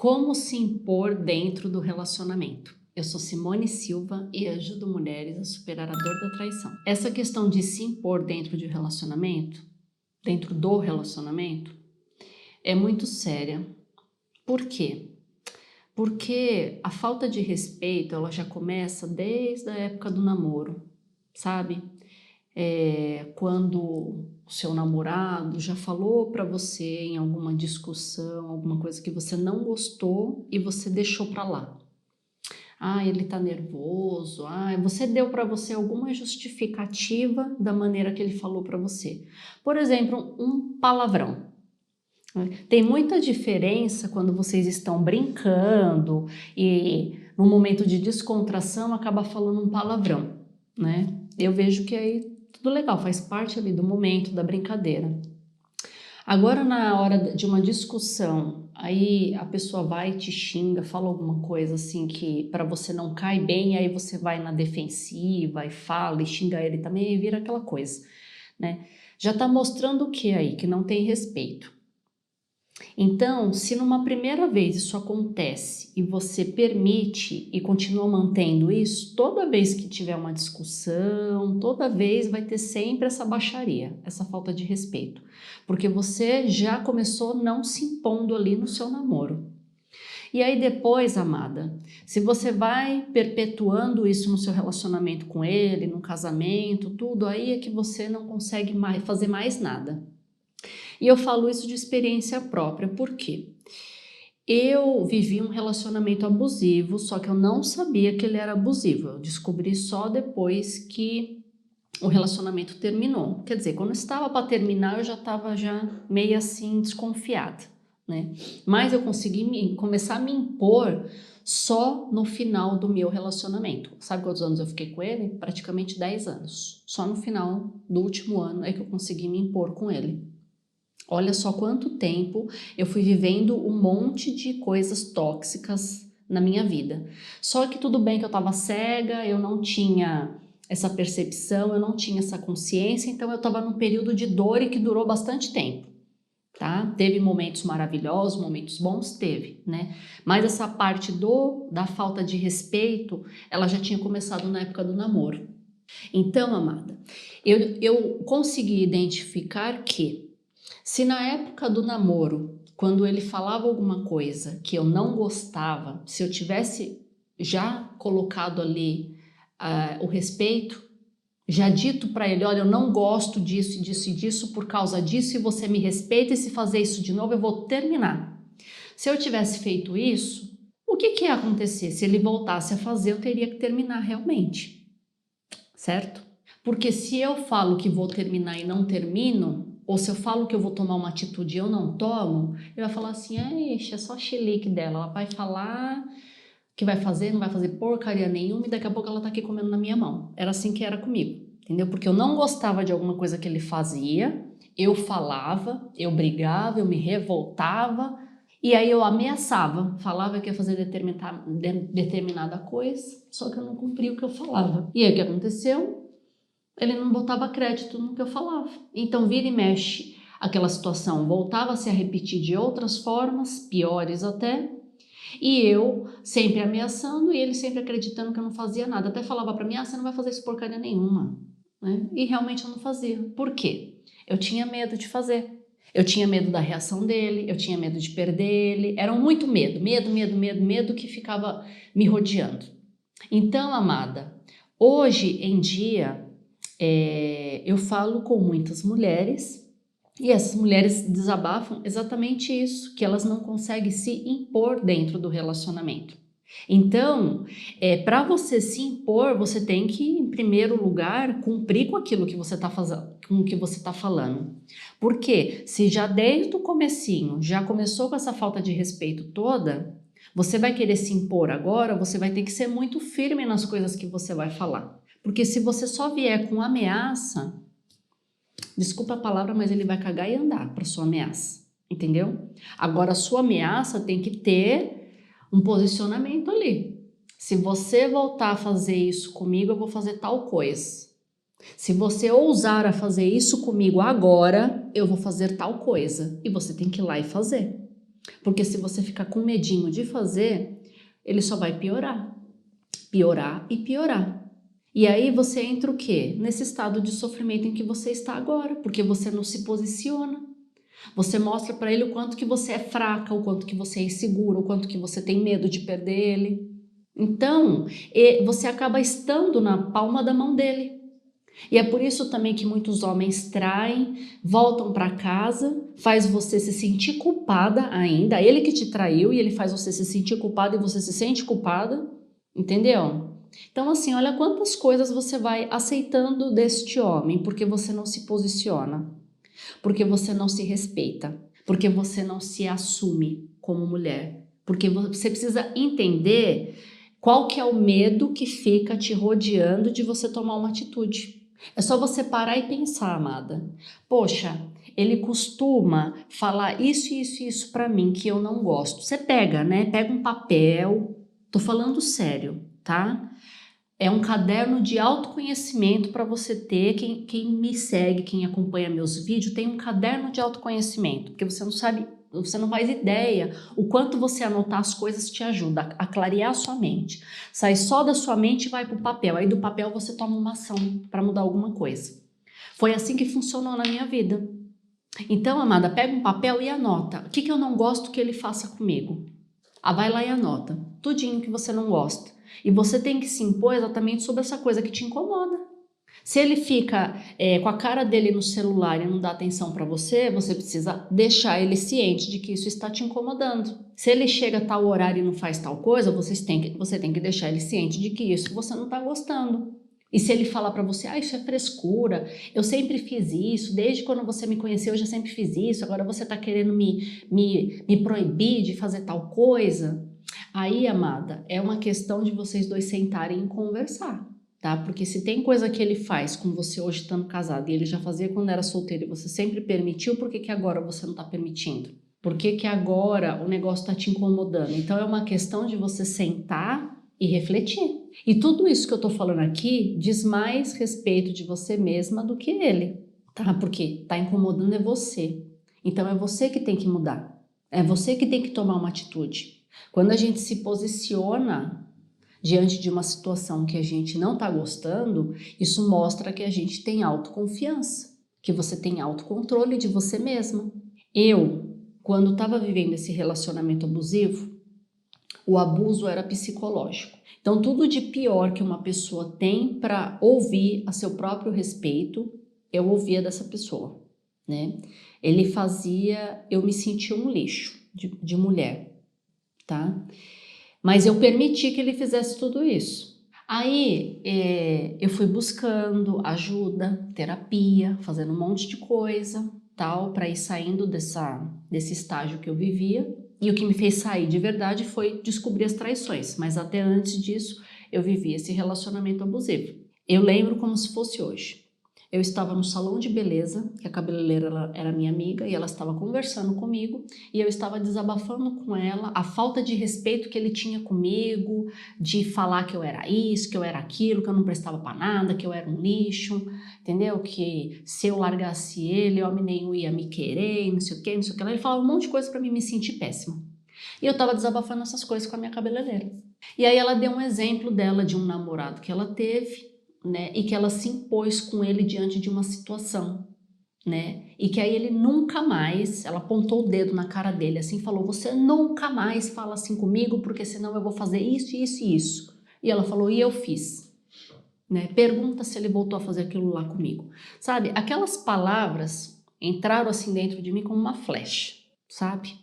Como se impor dentro do relacionamento? Eu sou Simone Silva e ajudo mulheres a superar a dor da traição. Essa questão de se impor dentro de um relacionamento, dentro do relacionamento, é muito séria. Por quê? Porque a falta de respeito, ela já começa desde a época do namoro, sabe? Quando o seu namorado já falou para você em alguma discussão, alguma coisa que você não gostou e você deixou para lá. Ele tá nervoso. Você deu para você alguma justificativa da maneira que ele falou para você. Por exemplo, um palavrão. Tem muita diferença quando vocês estão brincando e no momento de descontração acaba falando um palavrão, né? Eu vejo que aí tudo legal, faz parte ali do momento, da brincadeira. Agora, na hora de uma discussão, aí a pessoa vai e te xinga, fala alguma coisa assim que para você não cai bem, aí você vai na defensiva e fala e xinga ele também e vira aquela coisa, né? Já tá mostrando o que aí? Que não tem respeito. Então, se numa primeira vez isso acontece e você permite e continua mantendo isso, toda vez que tiver uma discussão, toda vez vai ter sempre essa baixaria, essa falta de respeito, porque você já começou não se impondo ali no seu namoro. E aí depois, amada, se você vai perpetuando isso no seu relacionamento com ele, no casamento, tudo, aí é que você não consegue fazer mais nada. E eu falo isso de experiência própria, por quê? Eu vivi um relacionamento abusivo, só que eu não sabia que ele era abusivo. Eu descobri só depois que o relacionamento terminou. Quer dizer, quando estava para terminar, eu já estava meio assim desconfiada, né? Mas eu consegui começar a me impor só no final do meu relacionamento. Sabe quantos anos eu fiquei com ele? Praticamente 10 anos. Só no final do último ano é que eu consegui me impor com ele. Olha só quanto tempo eu fui vivendo um monte de coisas tóxicas na minha vida. Só que tudo bem que eu estava cega, eu não tinha essa percepção, eu não tinha essa consciência, então eu estava num período de dor e que durou bastante tempo, tá? Teve momentos maravilhosos, momentos bons, teve, né? Mas essa parte da falta de respeito, ela já tinha começado na época do namoro. Então, amada, eu consegui identificar que se na época do namoro, quando ele falava alguma coisa que eu não gostava, se eu tivesse já colocado ali o respeito, já dito para ele, olha, eu não gosto disso, disso e disso por causa disso e você me respeita e se fazer isso de novo eu vou terminar. Se eu tivesse feito isso, o que ia acontecer? Se ele voltasse a fazer, eu teria que terminar realmente, certo? Porque se eu falo que vou terminar e não termino, ou se eu falo que eu vou tomar uma atitude e eu não tomo, ele vai falar assim, é só chilique dela, ela vai falar que vai fazer, não vai fazer porcaria nenhuma e daqui a pouco ela tá aqui comendo na minha mão. Era assim que era comigo, entendeu? Porque eu não gostava de alguma coisa que ele fazia, eu falava, eu brigava, eu me revoltava e aí eu ameaçava, falava que ia fazer determinada coisa, só que eu não cumpria o que eu falava. E aí o que aconteceu? Ele não botava crédito no que eu falava. Então, vira e mexe, aquela situação voltava a se repetir de outras formas, piores até, e eu sempre ameaçando e ele sempre acreditando que eu não fazia nada. Até falava para mim, você não vai fazer isso porcaria nenhuma, né? E realmente eu não fazia. Por quê? Eu tinha medo de fazer. Eu tinha medo da reação dele, eu tinha medo de perder ele. Era muito medo que ficava me rodeando. Então, amada, hoje em dia, eu falo com muitas mulheres e essas mulheres desabafam exatamente isso, que elas não conseguem se impor dentro do relacionamento. Então, para você se impor, você tem que, em primeiro lugar, cumprir com aquilo que você está fazendo, com o que você está falando. Porque se já desde o comecinho já começou com essa falta de respeito toda, você vai querer se impor agora, você vai ter que ser muito firme nas coisas que você vai falar. Porque se você só vier com ameaça, desculpa a palavra, mas ele vai cagar e andar para sua ameaça, entendeu? Agora, a sua ameaça tem que ter um posicionamento ali. Se você voltar a fazer isso comigo, eu vou fazer tal coisa. Se você ousar a fazer isso comigo agora, eu vou fazer tal coisa. E você tem que ir lá e fazer. Porque se você ficar com medinho de fazer, ele só vai piorar, piorar e piorar. E aí você entra o quê? Nesse estado de sofrimento em que você está agora, porque você não se posiciona. Você mostra para ele o quanto que você é fraca, o quanto que você é insegura, o quanto que você tem medo de perder ele. Então, você acaba estando na palma da mão dele. E é por isso também que muitos homens traem, voltam para casa, faz você se sentir culpada ainda, ele que te traiu e ele faz você se sentir culpada e você se sente culpada, entendeu? Então assim, olha quantas coisas você vai aceitando deste homem, porque você não se posiciona, porque você não se respeita, porque você não se assume como mulher, porque você precisa entender qual que é o medo que fica te rodeando de você tomar uma atitude. É só você parar e pensar, amada. Poxa, ele costuma falar isso, isso, isso pra mim que eu não gosto. Você pega, né? Pega um papel, tô falando sério, tá? É um caderno de autoconhecimento para você ter. Quem me segue, quem acompanha meus vídeos, tem um caderno de autoconhecimento, porque você não sabe, você não faz ideia o quanto você anotar as coisas te ajuda a clarear a sua mente. Sai só da sua mente e vai para o papel. Aí do papel você toma uma ação para mudar alguma coisa. Foi assim que funcionou na minha vida. Então, amada, pega um papel e anota. O que eu não gosto que ele faça comigo? Vai lá e anota. Tudinho que você não gosta. E você tem que se impor exatamente sobre essa coisa que te incomoda. Se ele fica com a cara dele no celular e não dá atenção para você, você precisa deixar ele ciente de que isso está te incomodando. Se ele chega a tal horário e não faz tal coisa, você tem que deixar ele ciente de que isso você não está gostando. E se ele falar para você, isso é frescura, eu sempre fiz isso, desde quando você me conheceu eu já sempre fiz isso, agora você está querendo me proibir de fazer tal coisa. Aí, amada, é uma questão de vocês dois sentarem e conversar, tá? Porque se tem coisa que ele faz com você hoje estando casado e ele já fazia quando era solteiro e você sempre permitiu, por que agora você não está permitindo? Por que agora o negócio está te incomodando? Então é uma questão de você sentar e refletir. E tudo isso que eu tô falando aqui diz mais respeito de você mesma do que ele, tá? Porque tá incomodando é você. Então é você que tem que mudar. É você que tem que tomar uma atitude. Quando a gente se posiciona diante de uma situação que a gente não tá gostando, isso mostra que a gente tem autoconfiança, que você tem autocontrole de você mesma. Eu, quando estava vivendo esse relacionamento abusivo, o abuso era psicológico. Então, tudo de pior que uma pessoa tem para ouvir a seu próprio respeito, eu ouvia dessa pessoa, né? Ele fazia eu me sentir um lixo de mulher, tá? Mas eu permiti que ele fizesse tudo isso. Aí, eu fui buscando ajuda, terapia, fazendo um monte de coisa, tal, para ir saindo desse estágio que eu vivia. E o que me fez sair de verdade foi descobrir as traições, mas até antes disso eu vivia esse relacionamento abusivo. Eu lembro como se fosse hoje. Eu estava no salão de beleza, que a cabeleireira era minha amiga, e ela estava conversando comigo, e eu estava desabafando com ela a falta de respeito que ele tinha comigo, de falar que eu era isso, que eu era aquilo, que eu não prestava para nada, que eu era um lixo, entendeu? Que se eu largasse ele, homem nenhum ia me querer, não sei o que, não sei o que. Ele falava um monte de coisa para mim me sentir péssima. E eu estava desabafando essas coisas com a minha cabeleireira. E aí ela deu um exemplo dela, de um namorado que ela teve, né, e que ela se impôs com ele diante de uma situação, né, e que aí ele nunca mais, ela apontou o dedo na cara dele assim, falou, você nunca mais fala assim comigo, porque senão eu vou fazer isso, isso e isso. E ela falou, e eu fiz, né, pergunta se ele voltou a fazer aquilo lá comigo. Sabe, aquelas palavras entraram assim dentro de mim como uma flecha, sabe?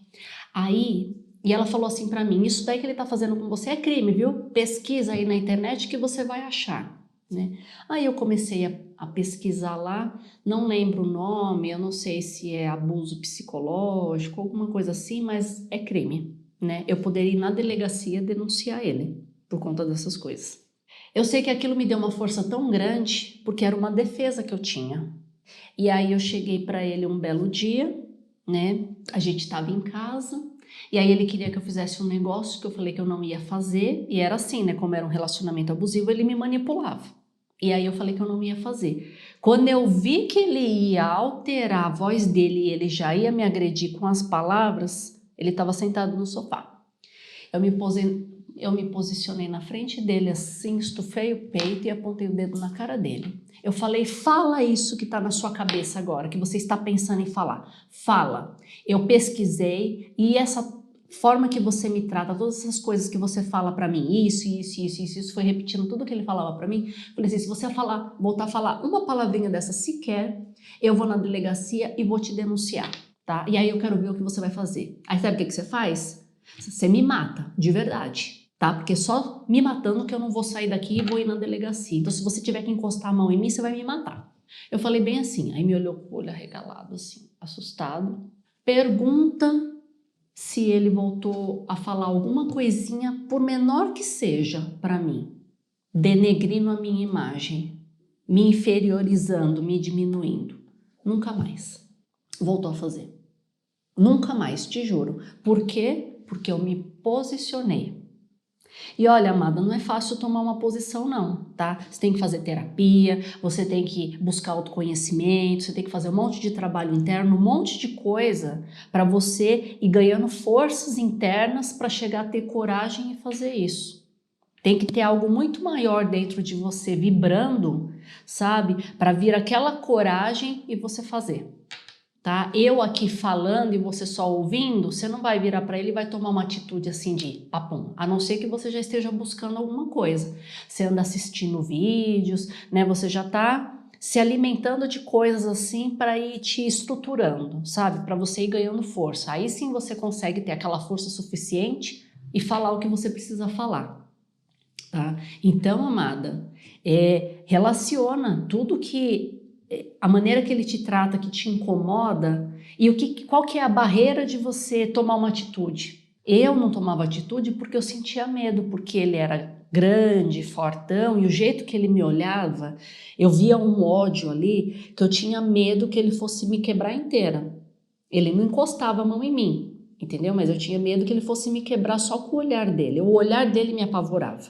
Aí, e ela falou assim pra mim, isso daí que ele tá fazendo com você é crime, viu? Pesquisa aí na internet que você vai achar. Né? Aí eu comecei a pesquisar lá, não lembro o nome, eu não sei se é abuso psicológico, alguma coisa assim, mas é crime, né? Eu poderia ir na delegacia denunciar ele por conta dessas coisas. Eu sei que aquilo me deu uma força tão grande, porque era uma defesa que eu tinha. E aí eu cheguei para ele um belo dia, né? A gente estava em casa, e aí ele queria que eu fizesse um negócio que eu falei que eu não ia fazer, e era assim, né? Como era um relacionamento abusivo, ele me manipulava. E aí eu falei que eu não ia fazer. Quando eu vi que ele ia alterar a voz dele e ele já ia me agredir com as palavras, Ele estava sentado no sofá. Eu me posicionei na frente dele assim, estufei o peito e apontei o dedo na cara dele. Eu falei, fala isso que está na sua cabeça agora, que você está pensando em falar. Fala. Eu pesquisei e essa forma que você me trata, todas essas coisas que você fala pra mim, isso, foi repetindo tudo que ele falava pra mim. Falei assim, se você voltar a falar uma palavrinha dessa sequer, eu vou na delegacia e vou te denunciar, tá? E aí eu quero ver o que você vai fazer. Aí sabe o que você faz? Você me mata, de verdade, tá? Porque só me matando que eu não vou sair daqui e vou ir na delegacia. Então se você tiver que encostar a mão em mim, você vai me matar. Eu falei bem assim, aí me olhou com o olho arregalado assim, assustado. Pergunta se ele voltou a falar alguma coisinha, por menor que seja, para mim, denegrindo a minha imagem, me inferiorizando, me diminuindo. Nunca mais voltou a fazer. Nunca mais, te juro. Por quê? Porque eu me posicionei. E olha, amada, não é fácil tomar uma posição não, tá? Você tem que fazer terapia, você tem que buscar autoconhecimento, você tem que fazer um monte de trabalho interno, um monte de coisa para você ir ganhando forças internas para chegar a ter coragem e fazer isso. Tem que ter algo muito maior dentro de você vibrando, sabe? Para vir aquela coragem e você fazer. Tá? Eu aqui falando e você só ouvindo, você não vai virar para ele e vai tomar uma atitude assim de papum, a não ser que você já esteja buscando alguma coisa. Você anda assistindo vídeos, né? Você já tá se alimentando de coisas assim para ir te estruturando, sabe? Para você ir ganhando força. Aí sim você consegue ter aquela força suficiente e falar o que você precisa falar, tá? Então, amada, relaciona tudo que a maneira que ele te trata, que te incomoda, e qual que é a barreira de você tomar uma atitude? Eu não tomava atitude porque eu sentia medo, porque ele era grande, fortão, e o jeito que ele me olhava, eu via um ódio ali, que eu tinha medo que ele fosse me quebrar inteira. Ele não encostava a mão em mim, entendeu? Mas eu tinha medo que ele fosse me quebrar só com o olhar dele. O olhar dele me apavorava.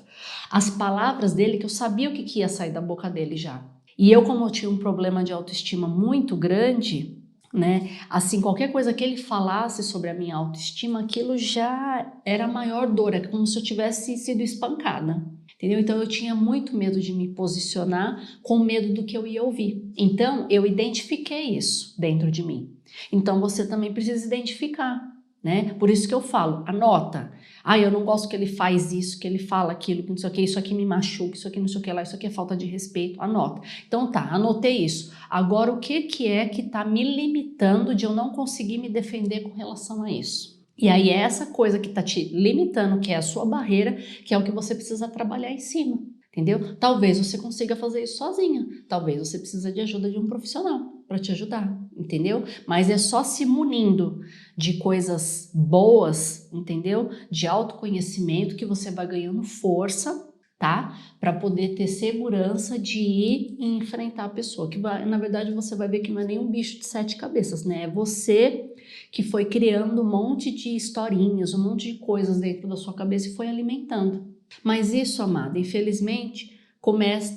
As palavras dele, que eu sabia o que ia sair da boca dele já. E eu, como eu tinha um problema de autoestima muito grande, né? Assim, qualquer coisa que ele falasse sobre a minha autoestima, aquilo já era a maior dor, é como se eu tivesse sido espancada. Entendeu? Então eu tinha muito medo de me posicionar, com medo do que eu ia ouvir. Então eu identifiquei isso dentro de mim. Então você também precisa identificar, né? Por isso que eu falo, anota. Ah, eu não gosto que ele faz isso, que ele fala aquilo, que não sei o que, isso aqui me machuca, isso aqui não sei o que lá, isso aqui é falta de respeito, anota. Então tá, anotei isso. Agora o que é que tá me limitando de eu não conseguir me defender com relação a isso? E aí é essa coisa que tá te limitando, que é a sua barreira, que é o que você precisa trabalhar em cima, entendeu? Talvez você consiga fazer isso sozinha, talvez você precisa de ajuda de um profissional para te ajudar, entendeu? Mas é só se munindo de coisas boas, entendeu? De autoconhecimento que você vai ganhando força, tá? Para poder ter segurança de ir e enfrentar a pessoa, que vai, na verdade você vai ver que não é nem um bicho de 7 cabeças, né? É você que foi criando um monte de historinhas, um monte de coisas dentro da sua cabeça e foi alimentando. Mas isso, amada, infelizmente,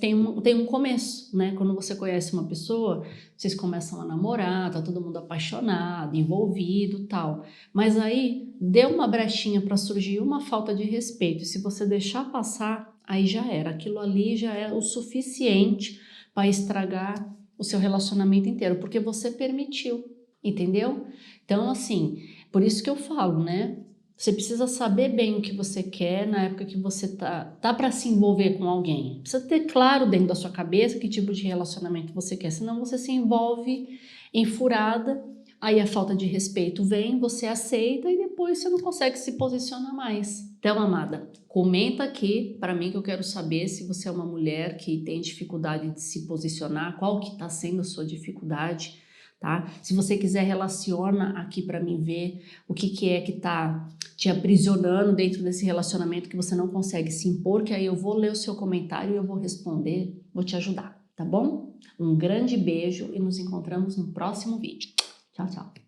tem um começo, né? Quando você conhece uma pessoa, vocês começam a namorar, tá todo mundo apaixonado, envolvido, tal. Mas aí deu uma brechinha para surgir uma falta de respeito. E se você deixar passar, aí já era. Aquilo ali já é o suficiente para estragar o seu relacionamento inteiro, porque você permitiu, entendeu? Então, assim, por isso que eu falo, né? Você precisa saber bem o que você quer na época que você tá para se envolver com alguém. Precisa ter claro dentro da sua cabeça que tipo de relacionamento você quer, senão você se envolve em furada, aí a falta de respeito vem, você aceita e depois você não consegue se posicionar mais. Então, amada, comenta aqui para mim que eu quero saber se você é uma mulher que tem dificuldade de se posicionar, qual que está sendo a sua dificuldade. Tá? Se você quiser, relaciona aqui para mim ver o que é que tá te aprisionando dentro desse relacionamento que você não consegue se impor, que aí eu vou ler o seu comentário e eu vou responder, vou te ajudar, tá bom? Um grande beijo e nos encontramos no próximo vídeo. Tchau, tchau.